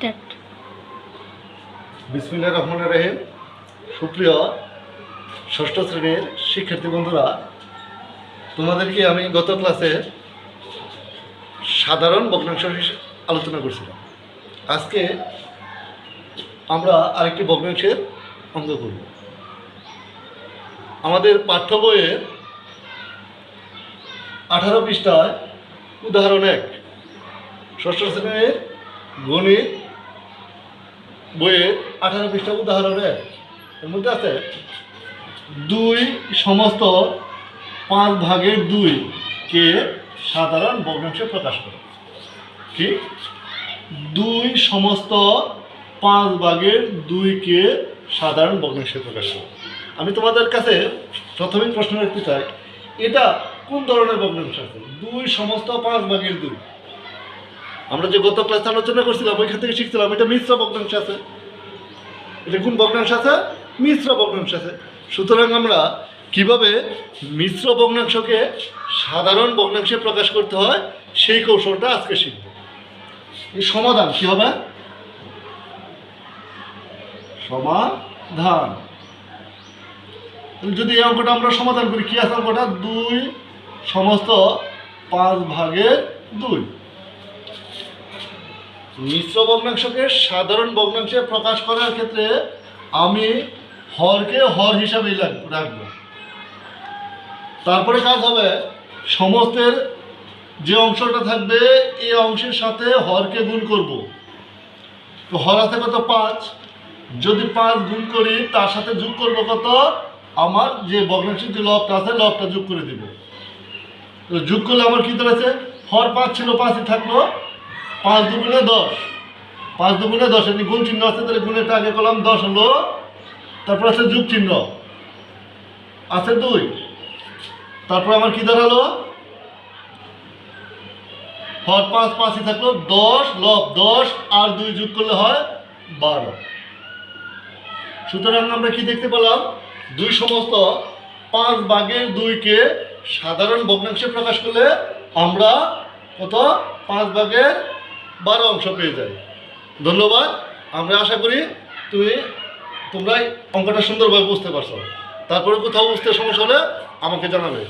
Start. বিসমিল্লাহির রহমানির রহিম। সুপ্রিয় ষষ্ঠ শ্রেণীর শিক্ষার্থী বন্ধুরা, তোমাদেরকে আমি গত ক্লাসে সাধারণ ভগ্নাংশ আলোচনা করছিলাম। আজকে আমরা আরেকটি ভগ্নাংশের অঙ্ক করব। আমাদের পাঠ্য বইয়ের 18 পৃষ্ঠায় উদাহরণ 1, ষষ্ঠ শ্রেণীর গণিত বইয়ের 18 পৃষ্ঠা উদাহরণ 1 এর মধ্যে আছে 2 সমস্ত 5/2 কে সাধারণ ভগ্নাংশে প্রকাশ করে। কি? 2 সমস্ত 5/2 কে সাধারণ ভগ্নাংশে প্রকাশ করে। আমি তোমাদের কাছে প্রথমেই প্রশ্ন রাখতে চাই, এটা কোন ধরনের ভগ্নাংশ আছে? 2 সমস্ত 5/2। আমরা যে গত ক্লাসে আলোচনা করছিলাম ওইখান থেকে শিখছিলাম এটা মিশ্র ভগ্নাংশ আছে। এটা কোন ভগ্নাংশ আছে? মিশ্র ভগ্নাংশ আছে। সুতরাং আমরা কিভাবে মিশ্র ভগ্নাংশকে সাধারণ ভগ্নাংশে প্রকাশ করতে হয় সেই কৌশলটা আজকে শিখব। এই সমাধান কি হবে? সমাধান। যদি এই অঙ্কটা আমরা সমাধান করি, কি আছে অঙ্কটা? 2 সমস্ত 5/2। মিশ্র ভগ্নাংশকে সাধারণ ভগ্নাংশে প্রকাশ করার ক্ষেত্রে আমি হরকে হর হিসাবেই রাখবো। তারপরে কাজ হবে, সমস্তের যে অংশটা থাকবে এই অংশের সাথে হরকে গুণ করব। তো হর আছে কত? 5। যদি 5 গুণ করি তার সাথে যোগ করব কত? আমার যে ভগ্নাংশের যে লবটা আছে লবটা যোগ করে দিব। তো যোগ করলে আমার কী দাঁড়াচ্ছে? হর 5 ছিল, 5ই থাকলো। 5 দুগুণে 10, 5 দুগুণে 10, এমনি গুণ চিহ্ন আছে, তাহলে গুণেরটা আগে করলাম, 10 হলো। তারপর আছে যোগ চিহ্ন আছে 2, তারপর আমার কি দাঁড়ালো? হর 5, 5ই থাকলো, 10 লব 10 আর 2 যোগ করলে হয় 12। সুতরাং আমরা কি দেখতে পেলাম? 2 সমস্ত 5/2 কে সাধারণ ভগ্নাংশে প্রকাশ করলে আমরা কত? 5/12 অংশ পেয়ে যাই। ধন্যবাদ। আমরা আশা করি তোমরা অঙ্কটা সুন্দরভাবে বুঝতে পারছো। তারপরে কোথাও বুঝতে সমস্যা হলে আমাকে জানাবে।